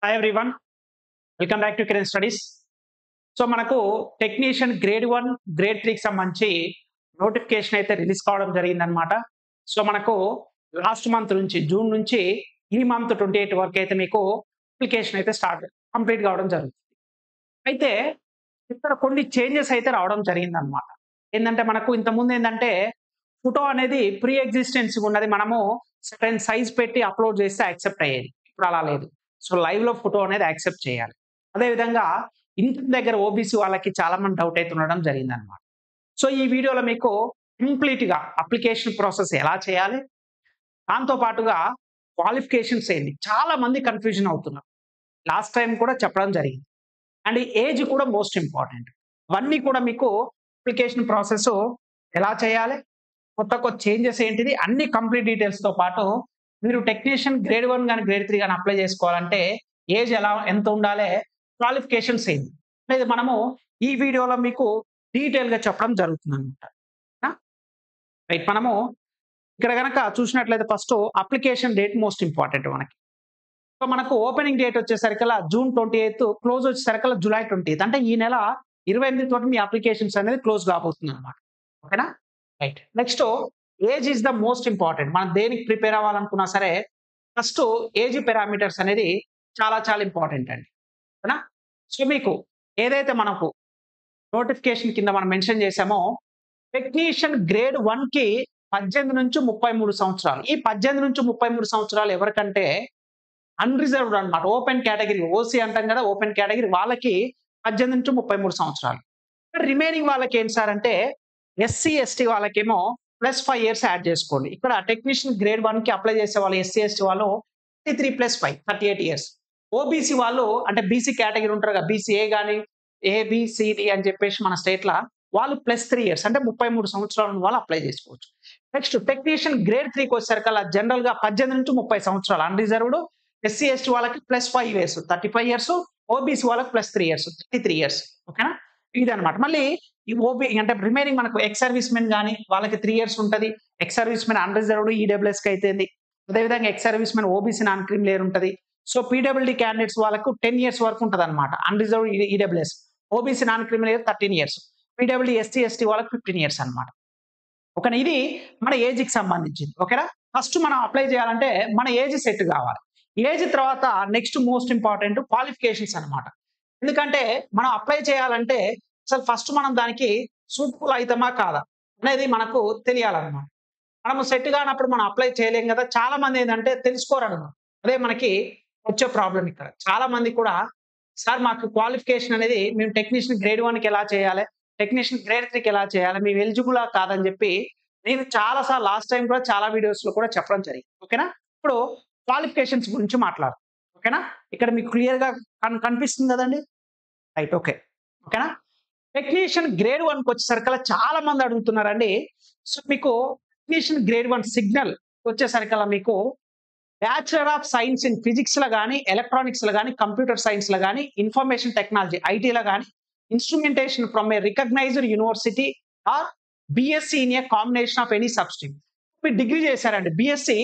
Hi everyone, welcome back to Kiran studies. So మనకు technician grade 1 grade 3కి సంబంధించి notification అయితే రిలీజ్ కావడం జరిగిందనమాట. సో మనకు లాస్ట్ మంత్ నుంచి జూన్ నుంచి ఈ మంత్ 28 వరకు అయితే మీకు అప్లికేషన్ అయితే కంప్లీట్ కావడం జరుగుతుంది. అయితే ఇక్కడ కొన్ని చేంజెస్ అయితే రావడం జరిగిందనమాట. ఏంటంటే మనకు ఇంతకుముందు ఏంటంటే ఫోటో అనేది ప్రీ ఎగ్జిస్టెన్స్ ఉన్నది, మనము సర్టెన్ సైజ్ పెట్టి అప్లోడ్ చేస్తే యాక్సెప్ట్ అయ్యేది. ఇప్పుడు అలా లేదు. సో లైవ్ లో ఫోటో అనేది యాక్సెప్ట్ చేయాలి. అదేవిధంగా ఇంటి దగ్గర ఓబీసీ వాళ్ళకి చాలా మంది డౌట్ అయితే ఉండడం జరిగిందనమాట. సో ఈ వీడియోలో మీకు కంప్లీట్ గా అప్లికేషన్ ప్రాసెస్ ఎలా చేయాలి, దాంతో పాటుగా క్వాలిఫికేషన్స్ ఏంటి, చాలా మంది కన్ఫ్యూజన్ అవుతున్నారు. లాస్ట్ టైం కూడా చెప్పడం జరిగింది. అండ్ ఏజ్ కూడా మోస్ట్ ఇంపార్టెంట్. అవన్నీ కూడా మీకు అప్లికేషన్ ప్రాసెస్ ఎలా చేయాలి, కొత్త చేంజెస్ ఏంటిది, అన్ని కంప్లీట్ డీటెయిల్స్ తో పాటు మీరు టెక్నీషియన్ గ్రేడ్ 1 కానీ గ్రేడ్ 3 కానీ అప్లై చేసుకోవాలంటే ఏజ్ ఎంత ఉండాలి, క్వాలిఫికేషన్స్ ఏంటి అనేది మనము ఈ వీడియోలో మీకు డీటెయిల్ గా చెప్పడం జరుగుతుంది అనమాట. రైట్, మనము ఇక్కడ కనుక చూసినట్లయితే first application date most important మనకి. సో మనకు ఓపెనింగ్ డేట్ వచ్చేసరికల్లా జూన్ 28, క్లోజ్ వచ్చేసరికల్లా జూలై 20. అంటే ఈ నెల 28 తోటి మీ అప్లికేషన్స్ అనేది క్లోజ్ కాబోతుంది అనమాట. ఓకేనా? Right. Next age is the most important. మనం దేనికి ప్రిపేర్ అవ్వాలనుకున్నా సరే ఫస్ట్ ఏజ్ పారామీటర్స్ అనేది చాలా చాలా ఇంపార్టెంట్ అండి. ఓకేనా? సో మీకు ఏదైతే మనకు నోటిఫికేషన్ కింద మనం మెన్షన్ చేసామో టెక్నీషియన్ గ్రేడ్ 1 కి 18 నుంచి 33 సంవత్సరాలు. ఈ 18 నుంచి 33 సంవత్సరాలు ఎవరికంటే అన్రిజర్వ్డ్ అనమాట. ఓపెన్ కేటగిరీ, ఓసీ అంటాం కదా, ఓపెన్ కేటగిరీ వాళ్ళకి 18 నుంచి 33 సంవత్సరాలు. రిమైనింగ్ వాళ్ళకి ఏంటి సార్ అంటే ఎస్సీ ఎస్టీ వాళ్ళకేమో +5 ఇయర్స్ యాడ్ చేసుకోండి. ఇక్కడ టెక్నీషియన్ గ్రేడ్ 1 కి అప్లై చేసే వాళ్ళు ఎస్సీ ఎస్టీ వాళ్ళు 33 + 5 38 ఇయర్స్. ఓబీసీ వాళ్ళు అంటే బీసీ కేటగిరీ ఉంటారు కదా, బీసీఏ కానీ ఏబిసిడి అని చెప్పేసి మన స్టేట్ లా వాళ్ళు +3 ఇయర్స్ అంటే 33 సంవత్సరాలు ఉన్న వాళ్ళు అప్లై చేసుకోవచ్చు. నెక్స్ట్ టెక్నీషియన్ గ్రేడ్ 3కి వచ్చేసరికల్లా జనరల్ గా 18 నుంచి 30 సంవత్సరాలు అన్రిజర్వ్డ్. ఎస్సీ ఎస్టీ వాళ్ళకి +5 ఇయర్స్ 35 ఇయర్స్. ఓబీసీ వాళ్ళకి +3 ఇయర్స్ 33 ఇయర్స్. ఓకేనా? ఇది అనమాట. మళ్ళీ ఈ ఓబీ అంటే రిమైనింగ్ మనకు ఎక్స్ సర్వీస్ మెన్ కానీ వాళ్ళకి 3 ఇయర్స్ ఉంటుంది. Ex service men unreserved EWS కి అయితేంది. అదేవిధంగా ex service men OBC non cream layer ఉంటుంది. సో పీడబ్ల్యూడి క్యాండిడేట్స్ వాళ్ళకు 10 ఇయర్స్ వరకు ఉంటుంది అనమాట. Unreserved EWS. OBC non cream layer 13 years. PWD ST ST వాళ్ళకి 15 ఇయర్స్ అనమాట. ఓకేనా? ఇది మన ఏజ్ కి సంబంధించింది. ఓకేనా? ఫస్ట్ మనం అప్లై చేయాలంటే మన ఏజ్ సెట్ కావాలి. ఏజ్ తర్వాత నెక్స్ట్ మోస్ట్ ఇంపార్టెంట్ క్వాలిఫికేషన్స్ అనమాట. ఎందుకంటే మనం అప్లై చేయాలంటే అసలు ఫస్ట్ మనం దానికి సూటబుల్ అవుతామా కాదా అనేది మనకు తెలియాలన్నమాట. మనము సెట్ కానప్పుడు మనం అప్లై చేయలేం కదా. చాలా మంది ఏంటంటే తెలుసుకోరన్నమాట. అదే మనకి వచ్చే ప్రాబ్లం ఇక్కడ. చాలా మంది కూడా సార్ మాకు క్వాలిఫికేషన్ అనేది మేము టెక్నీషియన్ గ్రేడ్ 1కి ఎలా చేయాలి, టెక్నీషియన్ గ్రేడ్ 3కి ఎలా చేయాలి, మేము ఎలిజిబులా కాదని చెప్పి నేను చాలా సార్లు లాస్ట్ టైం కూడా చాలా వీడియోస్ లో కూడా చెప్పడం జరిగింది. ఓకేనా? ఇప్పుడు క్వాలిఫికేషన్స్ గురించి మాట్లాడదాం. ఓకేనా? ఇక్కడ మీకు క్లియర్ గా కనిపిస్తుంది కదండి. Right, okay. ఓకేనా? టెక్నీషియన్ గ్రేడ్ 1కి వచ్చేసరికల్లా చాలా మంది అడుగుతున్నారండి. సో మీకు టెక్నీషియన్ గ్రేడ్ 1 సిగ్నల్ వచ్చేసరికల్లా మీకు bachelor of science in physics లో కానీ, ఎలక్ట్రానిక్స్ లో కానీ, కంప్యూటర్ సైన్స్ లో కానీ, ఇన్ఫర్మేషన్ టెక్నాలజీ ఐటీలో కానీ, instrumentation from a recognised university or BSc in a combination of any substream. మీరు డిగ్రీ చేశారండి, బిఎస్సి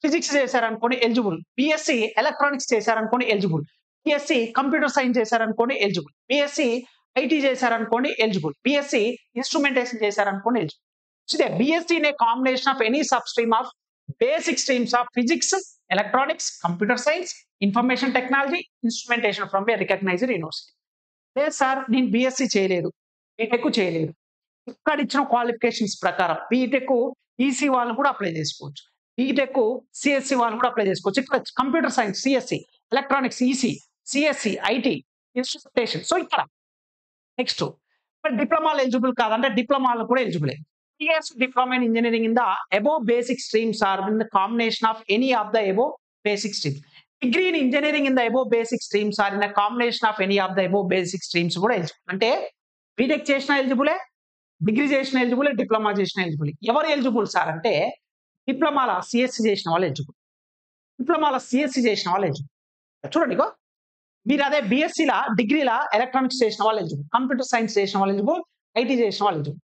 ఫిజిక్స్ చేశారనుకోండి ఎలిజిబుల్, బిఎస్సి ఎలక్ట్రానిక్స్ చేశారనుకోండి ఎలిజిబుల్, బిఎస్సి కంప్యూటర్ సైన్స్ చేశారనుకోండి ఎలిజిబుల్, బిఎస్సి ఐటీ చేశారనుకోండి ఎలిజిబుల్, బిఎస్సి ఇన్స్ట్రుమెంటేషన్ చేశారనుకోండి eligible. ఇదే BSc in a combination of any substream of basic streams of physics, electronics, computer science, information technology, instrumentation from a recognized university. లేదు sir నేను BSc చేయలేదు, BTech చేయలేదు, ఇక్కడ ఇచ్చిన qualifications ప్రకారం బీటెక్ ఈసీ వాళ్ళు కూడా అప్లై చేసుకోవచ్చు, బీటెక్ సిఎస్సి వాళ్ళు కూడా అప్లై చేసుకోవచ్చు. ఇక్కడ computer science CSC, electronics EC, CSC IT, instrumentation. So ఇక్కడ నెక్స్ట్ డిప్లొమాలు ఎలిజిబుల్ కాదంటే డిప్లొమాలు కూడా eligible. years diploma in engineering in the above basic streams are in the combination of any of the above basic streams. Degree in engineering in the above basic streams are in a combination of any of the above basic streams కూడా eligible. అంటే BTech చేసిన ఎలిజిబులే, degree చేసిన ఎలిజిబులే, diploma చేసిన eligible. ఎవరు eligible sir అంటే డిప్లొమాల CSC చేసిన వాళ్ళు eligible, డిప్లొమాల CSC చేసిన వాళ్ళు ఎలిజిబుల్. చూడండి ఇగో మీరు అదే బిఎస్సిలా డిగ్రీలా ఎలక్ట్రానిక్స్ చేసిన వాళ్ళు ఎలిజిబుల్, కంప్యూటర్ సైన్స్ చేసిన వాళ్ళు ఎలిజిబుల్, ఐటీ చేసిన వాళ్ళు ఎలిజిబుల్.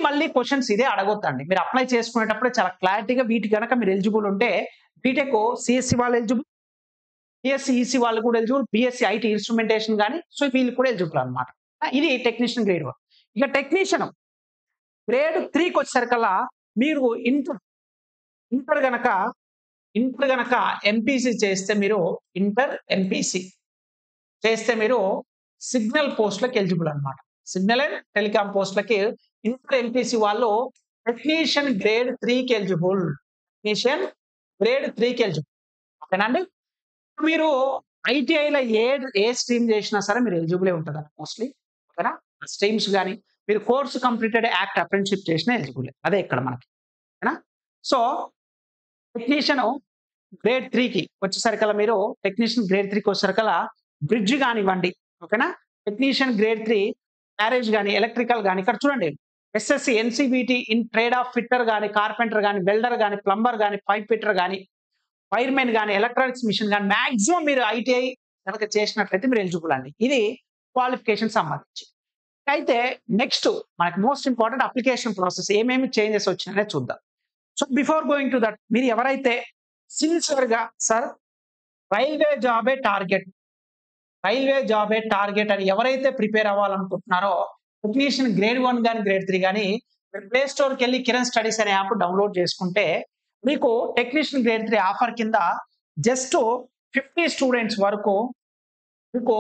మళ్ళీ క్వశ్చన్స్ ఇదే అడగొద్దండి. మీరు అప్లై చేసుకునేటప్పుడే చాలా క్లారిటీగా వీటి కనుక మీరు ఎలిజిబుల్ ఉంటే బీటెక్ సిఎస్సి వాళ్ళు ఎలిజిబుల్, బిఎస్సి ఈసీ వాళ్ళు కూడా ఎలిజిబుల్, బిఎస్సి ఐటీ ఇన్స్ట్రుమెంటేషన్ కానీ, సో వీళ్ళు కూడా ఎలిజిబుల్ అనమాట. ఇది టెక్నీషియన్ గ్రేడ్ 1. ఇక టెక్నీషియన్ గ్రేడ్ 3కి వచ్చేసరికల్లా మీరు ఇంటర్ ఇంటర్ గనక ఇంటర్ గనక ఎంపీసీ చేస్తే మీరు ఇంటర్ ఎంపీసీ చేస్తే మీరు సిగ్నల్ పోస్టులకు ఎలిజిబుల్ అనమాట. సిగ్నల్ అండ్ టెలికాం పోస్టులకి ఇంటర్ ఎంపీసీ వాళ్ళు టెక్నీషియన్ గ్రేడ్ 3కి ఎలిజిబుల్. టెక్నీషియన్ గ్రేడ్ 3కి ఎలిజిబుల్. ఓకేనండి. మీరు ఐటీఐలో ఏ స్ట్రీమ్ చేసినా సరే మీరు ఎలిజిబులే ఉంటుందండి మోస్ట్లీ. ఓకేనా. స్ట్రీమ్స్ కానీ మీరు కోర్సు కంప్లీటెడ్ యాక్ట్ అప్రెంటిస్‌షిప్ చేసినా ఎలిజిబులే. అదే ఇక్కడ మనకి. ఓకేనా. సో టెక్నీషియన్ గ్రేడ్ 3కి వచ్చేసరికల్లా మీరు టెక్నీషియన్ గ్రేడ్ 3కి వచ్చేసరికల్లా బ్రిడ్జ్ కానివ్వండి. ఓకేనా. టెక్నీషియన్ గ్రేడ్ 3 గ్యారేజ్ గాని, ఎలక్ట్రికల్ గాని, ఇక్కడ చూడండి SSC, NCVT in trade of fitter గాని, కార్పెంటర్ గాని, వెల్డర్ గాని, ప్లంబర్ గాని, పైప్ ఫిట్టర్ గాని, వైర్మెన్ గాని, ఎలక్ట్రానిక్స్ మిషన్ గాని మాక్సిమం మీరు ఐటీఐ కనుక చేసినట్లయితే మీరు ఎలిజిబుల్ అండి. ఇది క్వాలిఫికేషన్ సంబంధించి. అయితే నెక్స్ట్ మనకి మోస్ట్ ఇంపార్టెంట్ అప్లికేషన్ ప్రాసెస్ ఏమేమి చేంజెస్ వచ్చినాయో చూద్దాం. So before going to that, మీరు ఎవరైతే సిన్సియర్‌గా సార్ రైల్వే జాబే టార్గెట్, రైల్వే జాబే టార్గెట్ అని ఎవరైతే ప్రిపేర్ అవ్వాలనుకుంటున్నారో టెక్నీషియన్ గ్రేడ్ 1 గాని, గ్రేడ్ 3 గాని మీరు ప్లే స్టోర్‌కి వెళ్లి కిరణ్ స్టడీస్ అనే యాప్ డౌన్లోడ్ చేసుకుంటే మీకు టెక్నీషియన్ గ్రేడ్ 3 ఆఫర్ కింద జస్ట్ 50 స్టూడెంట్స్ వరకు మీకు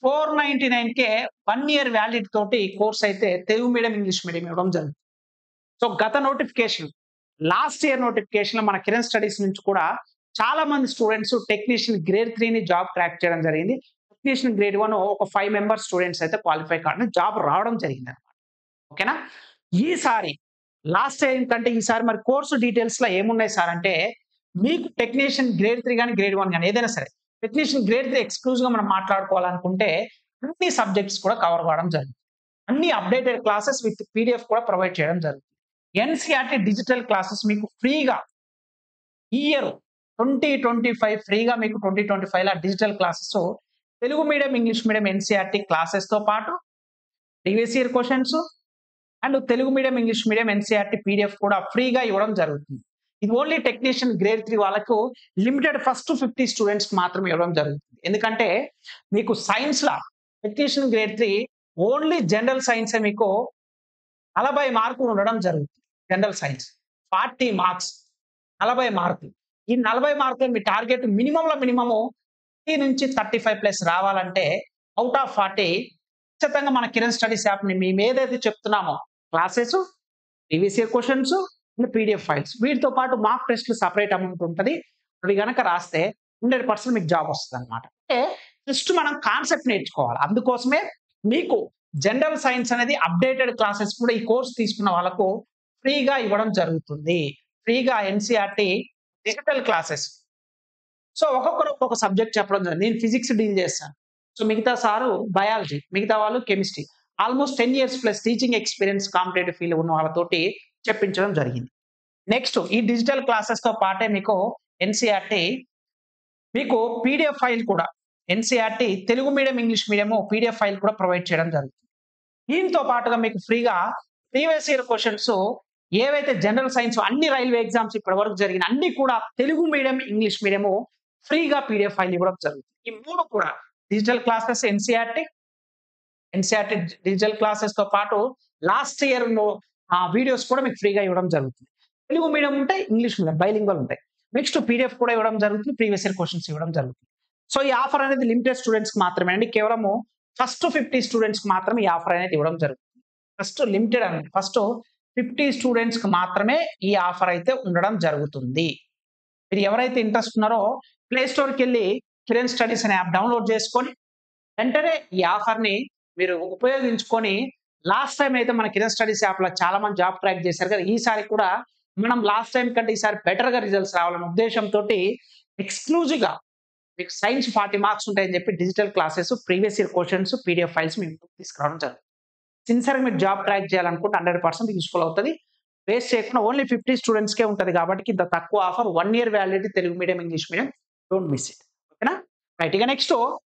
499కే 1 ఇయర్ వ్యాలిడిటీ తోటి కోర్స్ అయితే తెలుగు మీడియం, ఇంగ్లీష్ మీడియం ఇవ్వడం జరుగుతుంది. సో గత నోటిఫికేషన్, లాస్ట్ ఇయర్ నోటిఫికేషన్‌లో మన కిరణ్ స్టడీస్ నుంచి కూడా చాలా మంది స్టూడెంట్స్ టెక్నీషియన్ గ్రేడ్ 3ని జాబ్ క్రాక్ చేయడం జరిగింది. టెక్నీషియన్ గ్రేడ్ 1 ఒక 5 మెంబర్స్ స్టూడెంట్స్ అయితే క్వాలిఫై కావడం, జాబ్ రావడం జరిగిందన్నమాట. ఓకేనా. ఈసారి లాస్ట్ టైం కంటే ఈసారి మరి కోర్సు డీటెయిల్స్‌లో ఏమున్నాయి సార్ అంటే, మీకు టెక్నీషియన్ గ్రేడ్ 3 గాని, గ్రేడ్ 1 గాని ఏదైనా సరే టెక్నీషియన్ గ్రేడ్ 3 ఎక్స్‌క్లూజివ్‌గా మనం మాట్లాడుకోవాలనుకుంటే అన్ని సబ్జెక్ట్స్ కూడా కవర్ అవ్వడం జరుగుతుంది. అన్ని అప్డేటెడ్ క్లాసెస్ విత్ పీడీఎఫ్ కూడా ప్రొవైడ్ చేయడం జరుగుతుంది. ఎన్‌సీఈఆర్‌టీ డిజిటల్ క్లాసెస్ మీకు ఫ్రీగా ఈ ఇయర్ 2025 ఫ్రీగా మీకు 2025లో digital classes Telugu medium, English medium NCERT క్లాసెస్‌తో పాటు previous year questions and Telugu medium, English medium NCERT PDF కూడా ఫ్రీగా ఇవ్వడం జరుగుతుంది. ఇది ఓన్లీ టెక్నీషియన్ గ్రేడ్ 3 వాళ్ళకు లిమిటెడ్ ఫస్ట్ 50 స్టూడెంట్స్‌కి మాత్రమే ఇవ్వడం జరుగుతుంది. ఎందుకంటే మీకు సైన్స్‌లా టెక్నీషియన్ గ్రేడ్ 3 ఓన్లీ జనరల్ సైన్సే మీకు 40 మార్కులు ఉండడం జరుగుతుంది. జనరల్ సైన్స్ 40 మార్క్స్, 40 మార్కులు. ఈ 40 మార్కులు మీ టార్గెట్ మినిమంలో మినిమము 30 నుంచి 35 ప్లస్ రావాలంటే ఔట్ ఆఫ్ 40 ఖచ్చితంగా మన కిరణ్ స్టడీస్ యాప్‌ని మేము ఏదైతే చెప్తున్నామో classes, previous year questions, PDF files వీటితో పాటు మార్క్ టెస్ట్‌లు సెపరేట్ అమౌంట్ ఉంటది. అవి గనక రాస్తే 100% మీకు జాబ్ వస్తదన్నమాట. అంటే జస్ట్ మనం కాన్సెప్ట్ నేర్చుకోవాలి. అందుకోసమే మీకు జనరల్ సైన్స్ అనేది అప్డేటెడ్ క్లాసెస్ కూడా ఈ కోర్స్ తీసుకున్న వాళ్ళకు ఫ్రీగా ఇవ్వడం జరుగుతుంది. ఫ్రీగా ఎన్‌సీఈఆర్‌టీ డిజిటల్ క్లాసెస్. సో ఒక్కొక్కరు ఒక్కొక్క సబ్జెక్ట్ చెప్పడం జరిగింది. నేను ఫిజిక్స్ డీల్ చేస్తాను. సో మిగతా సారు బయాలజీ, మిగతా వాళ్ళు chemistry. Almost 10 years plus teaching experience competitive field ఉన్న వాళ్ళతోటి చెప్పించడం జరిగింది. నెక్స్ట్ ఈ డిజిటల్ క్లాసెస్‌తో పాటే మీకు ఎన్‌సీఈఆర్‌టీ మీకు పీడీఎఫ్ ఫైల్ కూడా NCERT Telugu medium, English medium PDF file కూడా ప్రొవైడ్ చేయడం జరుగుతుంది. దీంతో పాటుగా మీకు ఫ్రీగా ప్రీవియస్ ఇయర్ క్వెషన్స్ ఏవైతే జనరల్ సైన్స్ అన్ని రైల్వే ఎగ్జామ్స్ ఇప్పటివరకు జరిగిన అన్ని కూడా తెలుగు మీడియం, ఇంగ్లీష్ మీడియం ఫ్రీగా పీడీఎఫ్ ఫైల్ ఇవ్వడం జరుగుతుంది. ఈ మూడు కూడా డిజిటల్ క్లాసెస్ ఎన్‌సీఈఆర్‌టీ డిజిటల్ క్లాసెస్‌తో పాటు లాస్ట్ ఇయర్ వీడియోస్ కూడా మీకు ఫ్రీగా ఇవ్వడం జరుగుతుంది. తెలుగు మీడియం ఉంటాయి, ఇంగ్లీష్ మీడియం బైలింగ్వల్ ఉంటాయి. నెక్స్ట్ పీడీఎఫ్ కూడా ఇవ్వడం జరుగుతుంది, ప్రీవియస్ ఇయర్ క్వెషన్స్ ఇవ్వడం జరుగుతుంది. సో ఈ ఆఫర్ అనేది లిమిటెడ్ స్టూడెంట్స్‌కి మాత్రమే అండి. కేవలము ఫస్ట్ 50 స్టూడెంట్స్‌కి మాత్రమే ఈ ఆఫర్ అనేది ఇవ్వడం జరుగుతుంది. ఫస్ట్ లిమిటెడ్ అండి. ఫస్ట్ 50 స్టూడెంట్స్‌కి మాత్రమే ఈ ఆఫర్ అయితే ఉండడం జరుగుతుంది. మీరు ఎవరైతే ఇంట్రెస్ట్ ఉన్నారో ప్లే స్టోర్‌కి వెళ్లి కిరణ్ స్టడీస్ అనే యాప్ డౌన్లోడ్ చేసుకొని వెంటనే ఈ ఆఫర్‌ని మీరు ఉపయోగించుకొని లాస్ట్ టైం అయితే మన కిరణ్ స్టడీస్ యాప్‌లో చాలా మంది జాబ్ క్రాక్ చేశారు కదా! ఈసారి కూడా మనం లాస్ట్ టైం కంటే ఈసారి బెటర్‌గా రిజల్ట్స్ రావాలనే ఉద్దేశంతోటి ఎక్స్‌క్లూజివ్‌గా మీకు సైన్స్ 40 మార్క్స్ ఉంటాయని చెప్పి digital classes, previous year questions, PDF files మీ ముందుకు తీసుకురావడం జరుగుతుంది. సిన్సియర్‌గా మీరు జాబ్ క్రాక్ చేయాలనుకుంటే 100% యూజ్‌ఫుల్ అవుతది. వేస్ట్ చేయకుండా ఓన్లీ 50 స్టూడెంట్స్‌కే ఉంటది కాబట్టి ఇంత తక్కువ offer 1 year validity Telugu medium, English medium. Don't miss it. ఓకేనా? రైట్. ఇక నెక్స్ట్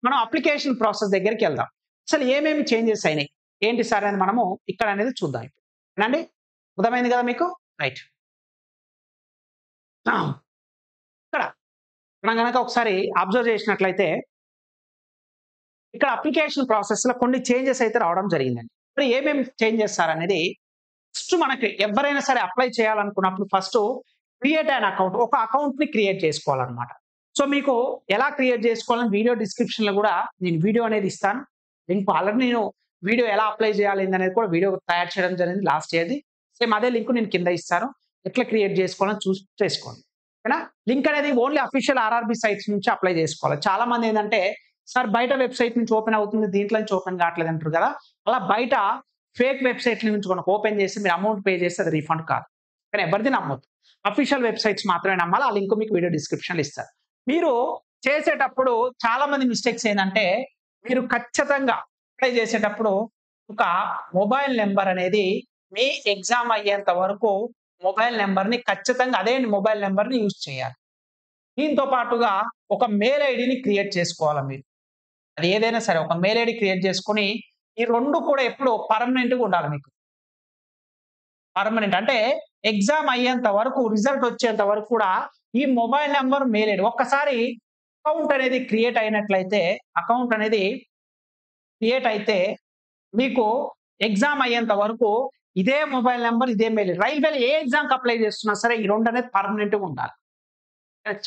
మనం అప్లికేషన్ ప్రాసెస్ దగ్గరికి వెళ్దాం. అసలు ఏమేమి చేంజెస్ అయినాయి? ఏంటి సార్ అని మనము ఇక్కడ అనేది చూద్దాం. ఓకేనండి? అర్థమైంది కదా మీకు? రైట్. ఇక్కడ మనం గనక ఒకసారి అబ్జర్వ్ చేసినట్లయితే ఇక్కడ అప్లికేషన్ ప్రాసెస్‌లో కొన్ని చేంజెస్ అయితే రావడం జరిగిందండి. మరి ఏమేమి చేంజ్ చేస్తారనేది ఫస్ట్ మనకి ఎవరైనా సరే అప్లై చేయాలనుకున్నప్పుడు ఫస్ట్ క్రియేట్ అన్ అకౌంట్. ఒక అకౌంట్‌ని క్రియేట్ చేసుకోవాలన్నమాట. సో, మీకు ఎలా క్రియేట్ చేసుకోవాలని వీడియో డిస్క్రిప్షన్‌లో కూడా నేను వీడియో అనేది ఇస్తాను. లింక్ ఆల్రెడీ నేను వీడియో ఎలా అప్లై చేయాలి అనేది కూడా వీడియో తయారు చేయడం జరిగింది లాస్ట్ ఇయర్‌ది. సేమ్ అదే లింక్ నేను కింద ఇస్తాను. ఎట్లా క్రియేట్ చేసుకోవాలని చూసి చేసుకోండి. ఓకేనా? లింక్ అనేది ఓన్లీ అఫీషియల్ ఆర్ఆర్‌బీ సైట్స్ నుంచి అప్లై చేసుకోవాలి. చాలా మంది ఏందంటే సార్ బయట వెబ్‌సైట్ నుంచి ఓపెన్ అవుతుంది. దీంట్లో నుంచి ఓపెన్ కావట్లేదు అంటారు కదా! అలా బయట ఫేక్ వెబ్‌సైట్‌ల నుంచి గనుక ఓపెన్ చేసి మీరు అమౌంట్ పే చేస్తే అది రిఫండ్ కాదు. కానీ ఎవరిది నమ్మొద్దు. అఫీషియల్ వెబ్‌సైట్స్ మాత్రమే నమ్మాలి. ఆ లింక్ మీకు వీడియో డిస్క్రిప్షన్‌లో ఇస్తాను. మీరు చేసేటప్పుడు చాలా మంది మిస్టేక్స్ ఏందంటే మీరు ఖచ్చితంగా అప్లై చేసేటప్పుడు ఒక మొబైల్ నంబర్ అనేది మీ ఎగ్జామ్ అయ్యేంత వరకు మొబైల్ నంబర్‌ని ఖచ్చితంగా అదే మొబైల్ నంబర్‌ని యూజ్ చేయాలి. దీంతో పాటుగా ఒక మెయిల్ ఐడీని క్రియేట్ చేసుకోవాలా మీరు. అది ఏదైనా సరే ఒక మెయిల్ ఐడీ క్రియేట్ చేసుకొని ఈ 2 కూడా ఎప్పుడు పర్మనెంట్‌గా ఉండాలి మీకు. పర్మనెంట్ అంటే ఎగ్జామ్ అయ్యేంత వరకు రిజల్ట్ వచ్చేంత వరకు కూడా ఈ మొబైల్ నంబర్, మెయిల్ ఐడీ ఒక్కసారి అకౌంట్ అనేది క్రియేట్ అయినట్లయితే అకౌంట్ అనేది క్రియేట్ అయితే మీకు ఎగ్జామ్ అయ్యేంత వరకు ఇదే మొబైల్ నంబర్, ఇదే మెయిల్. రైల్వేలో ఏ ఎగ్జామ్‌కి అప్లై చేస్తున్నా సరే ఈ 2 అనేది పర్మనెంట్‌గా ఉండాలి.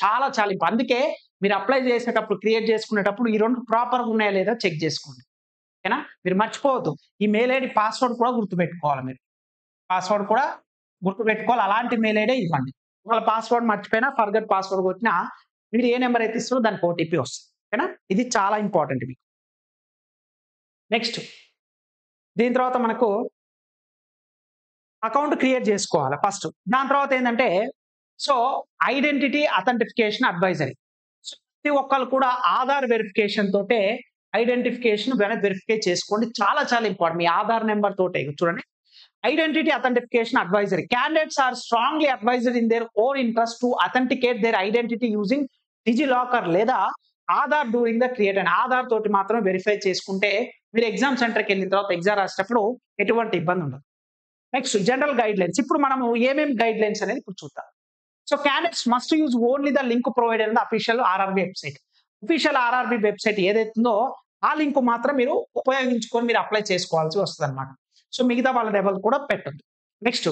చాలా చాలా అందుకే మీరు అప్లై చేసేటప్పుడు క్రియేట్ చేసుకునేటప్పుడు ఈ 2 ప్రాపర్‌గా ఉన్నాయా లేదా చెక్ చేసుకోండి. ఓకేనా? మీరు మర్చిపోవద్దు. ఈ మెయిల్ ఐడీ పాస్వర్డ్ కూడా గుర్తుపెట్టుకోవాలి మీరు. పాస్వర్డ్ కూడా గుర్తుపెట్టుకోవాలి. అలాంటి మెయిల్ ఐడే ఇవ్వండి. ఒకవేళ పాస్వర్డ్ మర్చిపోయినా ఫర్గెట్ పాస్వర్డ్ కొట్టినా మీరు ఏ నంబర్ అయితే ఇస్తారో దానికి ఓటీపీ వస్తది. ఓకేనా? ఇది చాలా ఇంపార్టెంట్ మీకు. నెక్స్ట్ దీని తర్వాత మనకు అకౌంట్ క్రియేట్ చేసుకోవాలి ఫస్ట్. దాని తర్వాత ఏందంటే సో, ఐడెంటిటీ అథెంటిఫికేషన్ అడ్వైజరీ. సో, ప్రతి ఒక్కళ్ళు కూడా ఆధార్ వెరిఫికేషన్ తోటే ఐడెంటిఫికేషన్ వెరిఫై చేసుకోండి. చాలా చాలా ఇంపార్టెంట్. మీ ఆధార్ నంబర్ తోటే చూడండి. Identity అథెంటిఫికేషన్ advisory. Candidates are strongly advised in their own interest to authenticate their identity using DigiLocker లేదా ఆధార్ డ్యూరింగ్ ద క్రియేట్ అని ఆధార్ తోటి మాత్రం వెరిఫై చేసుకుంటే మీరు ఎగ్జామ్ సెంటర్‌కి వెళ్ళిన తర్వాత ఎగ్జామ్ రాసేటప్పుడు ఎటువంటి ఇబ్బంది ఉండదు. Next general guidelines. ఇప్పుడు మనము ఏమేం గైడ్‌లైన్స్ అనేది ఇప్పుడు చూద్దాం. So candidates must use only the link provided in the official RRB website. Official RRB website ఏదైతుందో ఆ లింక్ మాత్రం మీరు ఉపయోగించుకొని మీరు అప్లై చేసుకోవాల్సి వస్తదన్నమాట. సో మిగతా వాళ్ళది ఎవరు కూడా పెట్టొద్దు. నెక్స్ట్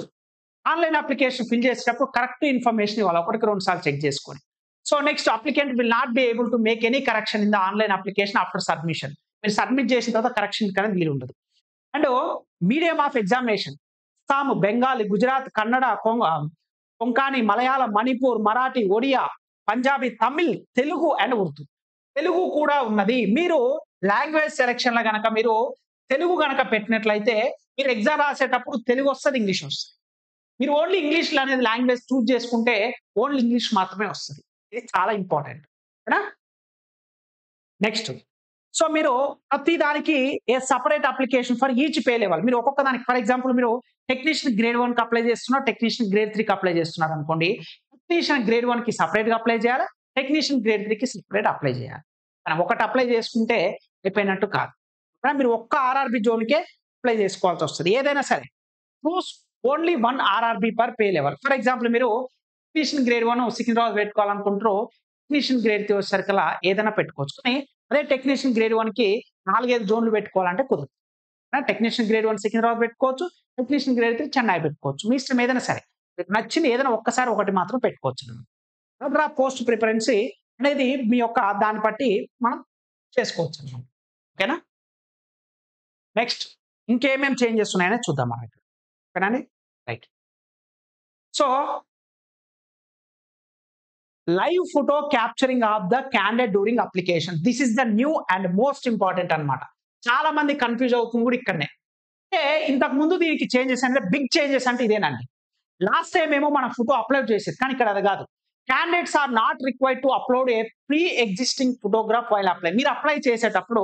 ఆన్‌లైన్ అప్లికేషన్ ఫిల్ చేసేటప్పుడు కరెక్ట్ ఇన్ఫర్మేషన్ ఇవ్వాలి. ఒకటికి 2 సార్లు చెక్ చేసుకొని. So next applicant will not be able to make any correction in the online application after submission. మీరు సబ్మిట్ చేసిన తర్వాత కరెక్షన్ అనేది వీలుండదు. And medium of examination Assam, Bengali, Gujarat, Kannada, Konkani, Malayalam, Manipur, Marathi, Odia, Punjabi, Tamil, Telugu and Urdu. Telugu కూడా ఉన్నది. మీరు లాంగ్వేజ్ సెలక్షన్‌లో గనక మీరు తెలుగు గనక పెట్టినట్లయితే మీరు ఎగ్జామ్ రాసేటప్పుడు తెలుగు వస్తది, ఇంగ్లీష్ వస్తది. మీరు ఓన్లీ ఇంగ్లీష్‌లో అనేది లాంగ్వేజ్ చూజ్ చేసుకుంటే ఓన్లీ ఇంగ్లీష్ మాత్రమే వస్తది. ఇది చాలా ఇంపార్టెంట్. ఓకేనా? నెక్స్ట్ సో మీరు ప్రతి దానికి a separate application for each pay level. మీరు ఒక్కొక్క దానికి ఫర్ ఎగ్జాంపుల్ మీరు టెక్నీషియన్ గ్రేడ్ 1కి అప్లై చేస్తున్నారు, టెక్నీషియన్ గ్రేడ్ 3కి అప్లై చేస్తున్నారు అనుకోండి. టెక్నీషియన్ గ్రేడ్ 1కి సెపరేట్‌గా అప్లై చేయాలి. టెక్నీషియన్ గ్రేడ్ 3కి సెపరేట్ అప్లై చేయాలి. మనం ఒకటి అప్లై చేసుకుంటే అయిపోయినట్టు కాదు. మీరు ఒక్క ఆర్ఆర్‌బీ జోన్‌కే అప్లై చేసుకోవాల్సి వస్తది. ఏదైనా సరే. Choose only 1 RRB per pay level. For example మీరు టెక్నీషియన్ గ్రేడ్ 1 సికింద్రాబాద్ పెట్టుకోవాలనుకుంటారు. టెక్నీషియన్ గ్రేడ్ 3 వచ్చేసరికల్లా ఏదైనా పెట్టుకోవచ్చు. కానీ అదే టెక్నీషియన్ గ్రేడ్ 1కి 4, 5 జోన్‌లు పెట్టుకోవాలంటే కుదరదు. టెక్నీషియన్ గ్రేడ్ 1 సికింద్రాబాద్ పెట్టుకోవచ్చు. టెక్నీషియన్ గ్రేడ్ 3 చెన్నై పెట్టుకోవచ్చు. మీ ఇష్టం ఏదైనా సరే. మీకు నచ్చింది ఏదైనా ఒక్కసారి ఒకటి మాత్రం పెట్టుకోవచ్చు. పోస్ట్ ప్రిఫరెన్సీ అనేది మీ యొక్క దాన్ని బట్టి మనం చేసుకోవచ్చన్నమాట. ఓకేనా? నెక్స్ట్ ఇంకేమేం చేంజెస్ ఉన్నాయనేది చూద్దాం మనం ఇక్కడ. ఓకేనండి? Right. So live photo capturing of the candidate during application. This is the new and most important అన్నమాట. చాలా మంది కన్‌ఫ్యూజ్ అవుతుంది కూడా ఇక్కడనే. అంటే ఇంతకు ముందు దీనికి చేంజెస్ అంటే బిగ్ చేంజెస్ అంటే ఇదేనండి. లాస్ట్ టైమ్ ఏమో మనం ఫోటో అప్లోడ్ చేసేది. కానీ ఇక్కడ అది కాదు. Candidates are not required to upload a pre existing photograph while apply. మీరు అప్లై చేసేటప్పుడు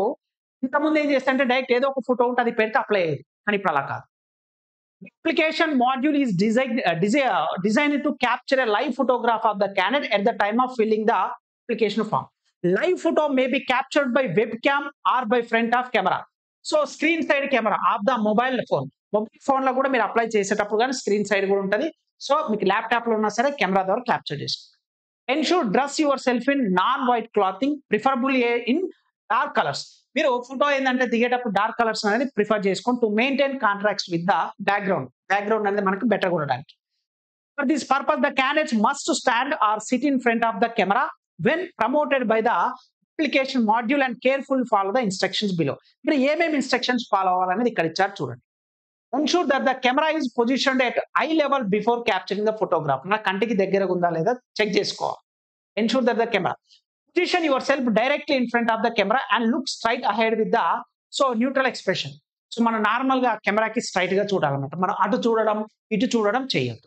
ఇంతకుముందు ఏం చేస్తారంటే డైరెక్ట్ ఏదో ఒక ఫోటో ఉంటే అది పెడితే అప్లై అయ్యేది. కానీ ఇప్పుడు అలా కాదు. Application module is designed to capture a live photograph of the candidate at the time of filling the application form. Live photo may be captured by webcam or by front of camera. So screen side camera of the mobile phone. Mobile phone లో కూడా మీరు apply చేసేటప్పుడు కానీ screen side కూడా ఉంటుంది. So మీకు laptop లో ఉన్నా సరే కెమెరా ద్వారా క్యాప్చర్ చేసుకోండి. Ensure dress your self in non white clothing preferable in dark colours. మీరు ఫోటో ఏంటంటే దిగేటప్పుడు డార్క్ కలర్స్ అనేది ప్రిఫర్ చేసుకోండి to maintain contracts with the background అనేది మనకు బెటర్ ఉండడానికి. For this purpose, the candidates must stand or sit in front of the camera when promoted by the application module and carefully follow the instructions below. మీరు ఏమేమి instructions follow అవ్వాలనేది ఇక్కడ ఇచ్చారు చూడండి. Ensure that the camera is positioned at eye level before capturing the photograph. నా కంటికి దగ్గరగా ఉందా లేదా చెక్ చేసుకోవాలి. Ensure that the camera. Position yourself directly in front of the camera and look straight ahead with the neutral expression. So మనం normal గా కెమెరాకి straight గా చూడాలన్నమాట. మనం అటు చూడడం ఇటు చూడడం చేయొద్దు.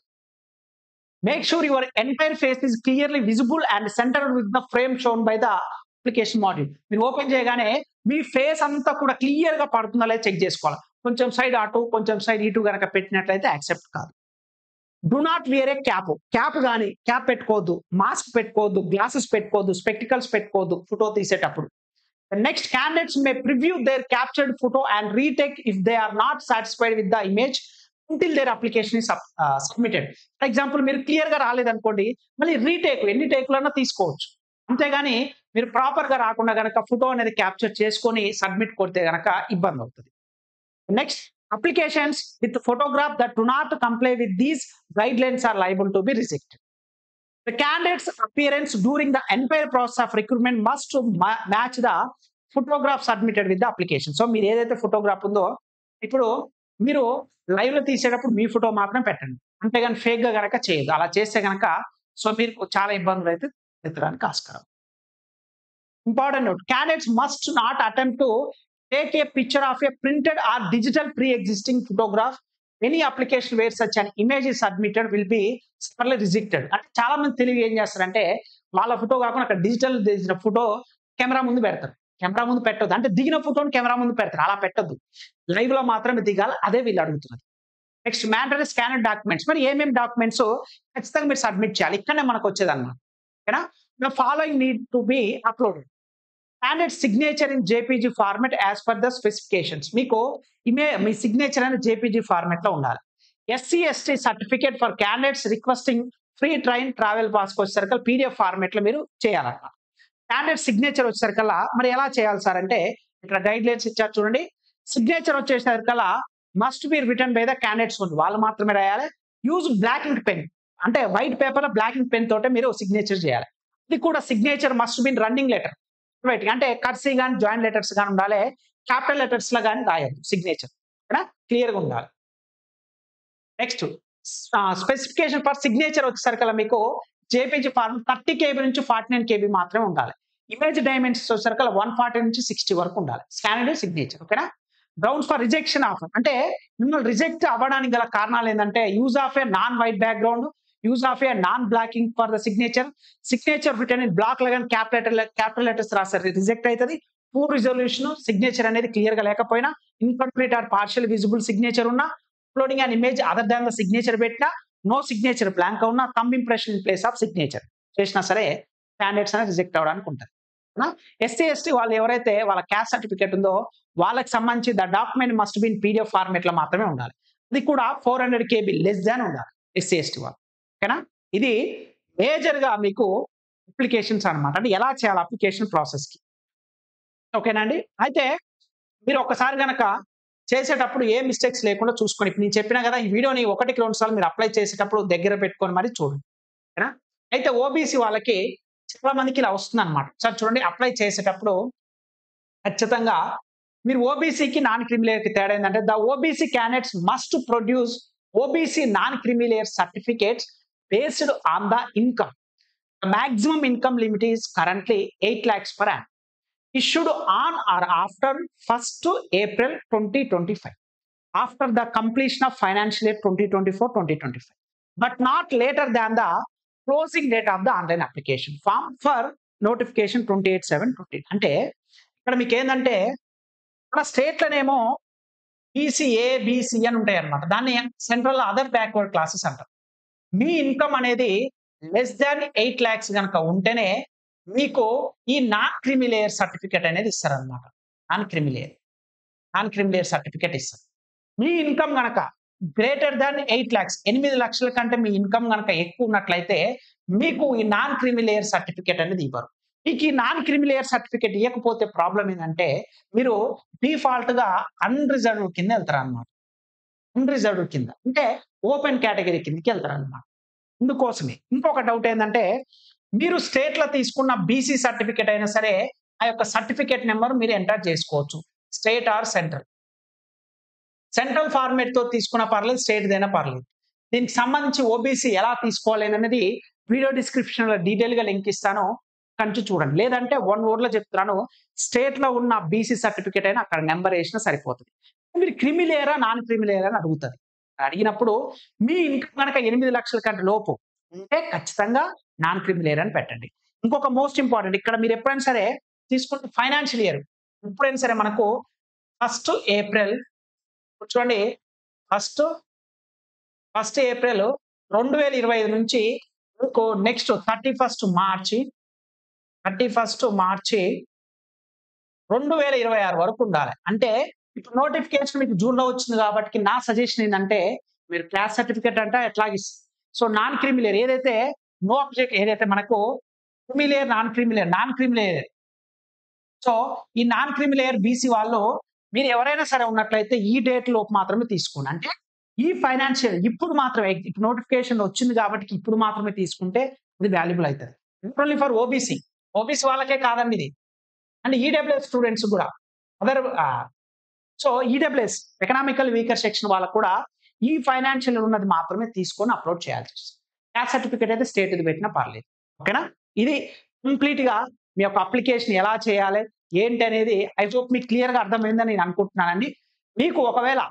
Make sure your entire face is clearly visible and centered with the frame shown by the application module. మీరు ఓపెన్ చేయగానే మీ ఫేస్ అంతా కూడా క్లియర్ గా పడుతుందా లేదా చెక్ చేసుకోవాలి. కొంచెం సైడ్ అటు కొంచెం సైడ్ ఇటు గనక పెట్టినట్లయితే యాక్సెప్ట్ కాదు. Do not wear a cap కానీ క్యాప్ పెట్టుకోవద్దు, మాస్క్ పెట్టుకోవద్దు, గ్లాసెస్ పెట్టుకోవద్దు, స్పెక్టికల్స్ పెట్టుకోవద్దు ఫోటో తీసేటప్పుడు. Next candidates may preview their captured photo and retake if they are not satisfied with the image until their application is submitted. For example మీరు clear గా రాలేదనుకోండి, మళ్ళీ రీటేక్ ఎన్ని టేక్లన్నా తీసుకోవచ్చు. అంతేగాని మీరు ప్రాపర్ గా రాకుండా గనక ఫోటో అనేది క్యాప్చర్ చేసుకొని సబ్మిట్ కొడితే గనక ఇబ్బంది అవుతుంది. Next, applications with photograph that do not comply with these guidelines are liable to be rejected. The candidate's appearance during the entire process of recruitment must match the photograph submitted with the application. So మీరు ఏదైతే photograph ఉందో ఇప్పుడు మీరు live లో తీసేటప్పుడు మీ photo మాత్రం పెట్టండి, అంతేగాని ఫేక్ గా గనక చేయదు. అలా చేస్తే గనక మీరు చాలా ఇబ్బందులు అయితే ఎత్తడానికి ఆస్కారం. Important note, candidates must not attempt to take a picture of a printed or digital pre-existing photograph. Any application where such an image is submitted will be sternly rejected. అంటే చాలా మంది తెలివి ఏం చేస్తారంటే వాళ్ళ ఫోటో కాకుండా అక్కడ డిజిటల్ దిగిన ఫోటో కెమెరా ముందు పెడతారు. కెమెరా ముందు పెట్టొద్దు, అంటే దిగిన ఫోటోని కెమెరా ముందు పెడతారు, అలా పెట్టొద్దు. లైవ్ లో మాత్రమే దిగాలి, అదే వీళ్ళు అడుగుతున్నారు. Next, mandatory scanner documents. మరి ఏమేమి డాక్యుమెంట్స్ ఖచ్చితంగా మీరు సబ్మిట్ చేయాలి, ఇక్కడనే మనకు వచ్చేది అన్నమాట. ఓకేనా? The following need to be uploaded. Candidate signature in JPG format as per the specifications. మీకు మీ సిగ్నేచర్ అనేది JPG ఫార్మాట్ లో ఉండాలి. SC/ST certificate for candidates requesting free train travel pass వచ్చేసరికి PDF ఫార్మాట్ లో మీరు చేయాలన్నమాట. క్యాండిడేట్ సిగ్నేచర్ వచ్చేసరికల్లా మరి ఎలా చేయాలి సార్ అంటే ఇక్కడ గైడ్ లైన్స్ ఇచ్చారు చూడండి. సిగ్నేచర్ వచ్చేసరికల్లా must be written by the candidates only, వాళ్ళు మాత్రమే రాయాలి. యూజ్ బ్లాక్ ఇంక్ పెన్, అంటే వైట్ పేపర్ లో బ్లాక్ ఇంక్ పెన్ తోటే మీరు సిగ్నేచర్ చేయాలి. ఇది కూడా signature must be running letter, అంటే కర్సీ కానీ జాయింట్ లెటర్స్ కానీ ఉండాలి, క్యాపిటల్ లెటర్స్ లో కానీ రాయద్దు సిగ్నేచర్, క్లియర్ గా ఉండాలి. నెక్స్ట్, స్పెసిఫికేషన్ ఫర్ సిగ్నేచర్ వచ్చేసరికల్లా మీకు JPG ఫార్మ్ 30 KB నుంచి 49 KB మాత్రమే ఉండాలి. ఇమేజ్ డైమెన్షన్స్ వచ్చేసరికల్లా 140 నుంచి 60 వరకు ఉండాలి. Scanned signature. ఓకేనా? గ్రౌండ్స్ ఫర్ రిజెక్షన్ ఆఫ్, అంటే మిమ్మల్ని రిజెక్ట్ అవ్వడానికి గల కారణాలు ఏంటంటే use of a non white background, use of a non black ink for the signature written in block లాగా క్యాపిటల్ లెటర్స్ రాస్తారు, రిజెక్ట్ అవుతుంది. పూర్ రిజల్యూషన్, సిగ్నేచర్ అనేది క్లియర్ గా లేకపోయినా, incomplete or partial visible signature ఉన్నా, uploading and image other than the signature పెట్టినా, no signature blank ఉన్నా, thumb impression in place of signature చేసినా సరే క్యాండిడేట్స్ అనేది రిజెక్ట్ అవడానికి ఉంటుంది. SC/ST వాళ్ళు ఎవరైతే వాళ్ళ క్యాస్ట్ సర్టిఫికేట్ ఉందో వాళ్ళకి సంబంధించి the document must be in PDF format లో మాత్రమే ఉండాలి. అది కూడా 400 KB లెస్ దాన్ ఉండాలి SC/ST వాళ్ళు. ఓకేనా? ఇది మేజర్ గా మీకు అప్లికేషన్స్ అనమాట, అంటే ఎలా చేయాలి అప్లికేషన్ ప్రాసెస్ కి. ఓకేనండి? అయితే మీరు ఒకసారి గనక చేసేటప్పుడు ఏ మిస్టేక్స్ లేకుండా చూసుకోండి. ఇప్పుడు నేను చెప్పినా కదా, ఈ వీడియోని 1కి 2 సార్లు మీరు అప్లై చేసేటప్పుడు దగ్గర పెట్టుకొని మరి చూడండి. ఓకేనా? అయితే OBC వాళ్ళకి చాలా మందికి ఇలా వస్తుంది అనమాట. సార్ చూడండి, అప్లై చేసేటప్పుడు ఖచ్చితంగా మీరు ఓబీసీకి నాన్ క్రిమిలేయర్ కి తేడా ఏంటంటే the OBC candidates must produce OBC non creamy layer certificates based on the income. The maximum income limit is currently 8 lakhs per annum. Issued on or after 1st April 2025, after the completion of financial year 2024-2025, but not later than the closing date of the online application form for notification 28/7/20. అంటే ఇక్కడ మీకు ఏంటంటే మన స్టేట్లోనేమో BCA, BC అని ఉంటాయి అన్నమాట. దాన్ని central other backward classes అంటారు. మీ ఇన్కమ్ అనేది లెస్ దాన్ 8 lakhs కనుక ఉంటేనే మీకు ఈ నాన్ క్రిమిలేయర్ సర్టిఫికేట్ అనేది ఇస్తారనమాట. నాన్ క్రిమిలేయర్ సర్టిఫికేట్ ఇస్తారు. మీ ఇన్కమ్ కనుక గ్రేటర్ దాన్ 8 lakhs 8 లక్షల కంటే మీ ఇన్కమ్ కనుక ఎక్కువ ఉన్నట్లయితే మీకు ఈ నాన్ క్రీమీ లేయర్ సర్టిఫికేట్ అనేది ఇవ్వరు. మీకు ఈ నాన్ క్రీమీ లేయర్ సర్టిఫికేట్ ఇవ్వకపోతే ప్రాబ్లం ఏంటంటే మీరు డిఫాల్ట్ గా అన్రిజర్వ్డ్ కింద వెళ్తారన్నమాట. అన్రిజర్వ్డ్ కింద అంటే ఓపెన్ కేటగిరీ కిందకి వెళ్తారన్నమాట. ఇందుకోసమే ఇంకొక డౌట్ ఏంటంటే మీరు స్టేట్ లో తీసుకున్న బీసీ సర్టిఫికేట్ అయినా సరే ఆ యొక్క సర్టిఫికేట్ నెంబర్ మీరు ఎంటర్ చేసుకోవచ్చు. State or central. Central format తో తీసుకున్న పర్లేదు, స్టేట్ దైనా పర్లేదు. దీనికి సంబంధించి ఓబీసీ ఎలా తీసుకోవాలి అనేది వీడియో డిస్క్రిప్షన్ లో డీటెయిల్ గా లింక్ ఇస్తాను, కంచి చూడండి. లేదంటే వన్ వర్డ్ లో చెప్తున్నాను, స్టేట్ లో ఉన్న బీసీ సర్టిఫికేట్ అయినా అక్కడ నెంబర్ వేసినా సరిపోతుంది. మీరు క్రిమి లేయరా నాన్ క్రిమి లేయరా అని అడుగుతుంది. అడిగినప్పుడు మీ ఇన్కమ్ కనుక 8 లక్షల కంటే లోపు ఉంటే ఖచ్చితంగా నాన్ క్రిమి లేయర్ అని పెట్టండి. ఇంకొక మోస్ట్ ఇంపార్టెంట్, ఇక్కడ మీరు ఎప్పుడైనా సరే తీసుకుంటే ఫైనాన్షియల్ ఇయర్ ఎప్పుడైనా సరే మనకు 1st ఏప్రిల్ చూడండి, ఫస్ట్ ఏప్రిల్ 2025 నుంచి మీకు నెక్స్ట్ 31st మార్చి 2026 వరకు ఉండాలి. అంటే ఇప్పుడు నోటిఫికేషన్ మీకు జూన్ లో వచ్చింది కాబట్టి నా సజెషన్ ఏంటంటే మీరు క్లాస్ సర్టిఫికేట్ అంటే ఎట్లాగే సో నాన్ క్రీమీ లేయర్ ఏదైతే నో అబ్జెక్ట్ ఏదైతే మనకు creamy layer non creamy layer so ఈ నాన్ క్రీమీ లేయర్ బీసీ వాళ్ళు మీరు ఎవరైనా సరే ఉన్నట్లయితే ఈ డేట్ లోపు మాత్రమే తీసుకోండి. అంటే ఈ ఫైనాన్షియల్ ఇప్పుడు మాత్రమే నోటిఫికేషన్ వచ్చింది కాబట్టి ఇప్పుడు మాత్రమే తీసుకుంటే ఇది వాల్యుబుల్ అవుతుంది. ఓన్లీ ఫర్ ఓబీసీ వాళ్ళకే కాదండి ఇది, అండ్ ఈడబ్ల్యూఎస్ స్టూడెంట్స్ కూడా other so EWS economical weaker section వాళ్ళకు కూడా ఈ ఫైనాన్షియల్ ఉన్నది మాత్రమే తీసుకొని అప్లోడ్ చేయాల్సి వస్తుంది. క్యాస్ట్ సర్టిఫికేట్ అయితే స్టేట్ ఇది పెట్టినా పర్లేదు. ఓకేనా, ఇది కంప్లీట్ గా మీ యొక్క అప్లికేషన్ ఎలా చేయాలి ఏంటి అనేది ఐ హోప్ మీకు క్లియర్ గా అర్థమైందని నేను అనుకుంటున్నానండి. మీకు ఒకవేళ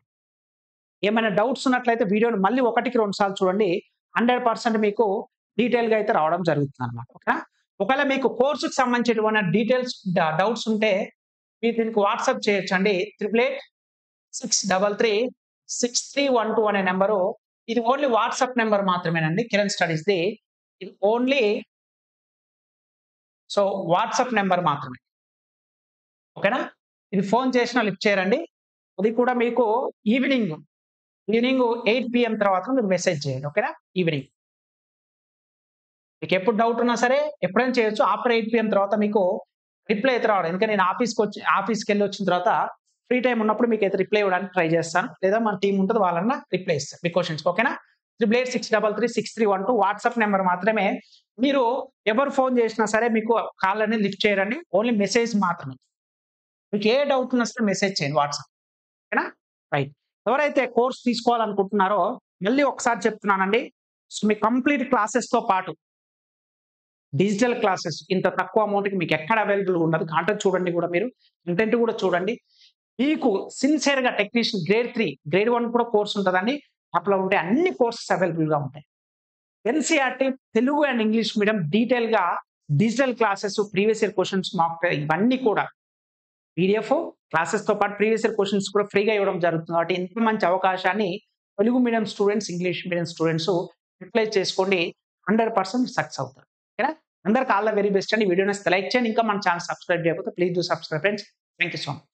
ఏమైనా డౌట్స్ ఉన్నట్లయితే వీడియోని మళ్ళీ 1-2 సార్లు చూడండి. 100% మీకు డీటెయిల్ గా అయితే రావడం జరుగుతుంది అనమాట. ఓకేనా, ఒకవేళ మీకు కోర్సుకు సంబంధించిన డీటెయిల్స్ డౌట్స్ ఉంటే మీరు దీనికి వాట్సాప్ చేయొచ్చండి. 8886336312 అనే నెంబరు. ఇది ఓన్లీ వాట్సాప్ నెంబర్ మాత్రమేనండి కిరణ్ స్టడీస్ ది. ఇది ఓన్లీ సో వాట్సాప్ నెంబర్ మాత్రమే. ఓకేనా, ఇది ఫోన్ చేసినా లిఫ్ట్ చేయరండి. అది కూడా మీకు ఈవినింగ్ 8 PM తర్వాత మీరు మెసేజ్ చేయండి. ఓకేనా, ఈవినింగ్ మీకు ఎప్పుడు డౌట్ ఉన్నా సరే ఎప్పుడైనా చేయొచ్చు. ఆఫ్టర్ 8 PM తర్వాత మీకు రిప్లై అయితే రావడం, ఎందుకంటే నేను ఆఫీస్కి వెళ్ళి వచ్చిన తర్వాత ఫ్రీ టైం ఉన్నప్పుడు మీకు అయితే రిప్లై ఇవ్వడానికి ట్రై చేస్తాను, లేదా మన టీం ఉంటుంది వాళ్ళన్నా రిప్లై ఇస్తాను మీ క్వశ్చన్స్. ఓకేనా, 8886336312 వాట్సాప్ నెంబర్ మాత్రమే. మీరు ఎవరు ఫోన్ చేసినా సరే మీకు కాల్ అనేది లిఫ్ట్ చేయరండి, ఓన్లీ మెసేజ్ మాత్రమే. మీకు ఏ డౌట్ ఉన్నా సరే మెసేజ్ చేయండి వాట్సాప్. ఓకేనా, రైట్. ఎవరైతే కోర్స్ తీసుకోవాలనుకుంటున్నారో మళ్ళీ ఒకసారి చెప్తున్నానండి, సో మీ కంప్లీట్ క్లాసెస్ తో పాటు డిజిటల్ క్లాసెస్ ఇంత తక్కువ అమౌంట్కి మీకు ఎక్కడ అవైలబుల్ ఉండదు. కంటెంట్ చూడండి కూడా, మీరు కంటెంట్ కూడా చూడండి. మీకు సిన్సియర్ గా టెక్నీషియన్ గ్రేడ్ 3 గ్రేడ్ 1 కూడా కోర్స్ ఉంటుందండి. అట్లా ఉంటే అన్ని కోర్సెస్ అవైలబుల్ గా ఉంటాయి. NCERT Telugu and English medium detail గా digital classes, previous year questions, mock ఇవన్నీ కూడా పీడిఎఫ్ క్లాసెస్ తో పాటు ప్రీవియస్ ఇయర్ క్వశ్చన్స్ కూడా ఫ్రీగా ఇవ్వడం జరుగుతుంది. కాబట్టి ఇంత మంచి అవకాశాన్ని Telugu medium students, English medium students utilize చేసుకోండి. 100% సక్సెస్ అవుతారు. ఓకేనా, అందరికి ఆల్ ద వెరీ బెస్ట్ అండి. వీడియోని లైక్ చేయండి. ఇంకా మన ఛానల్ సబ్స్క్రైబ్ చేయకపోతే please do subscribe friends. Thank you so much.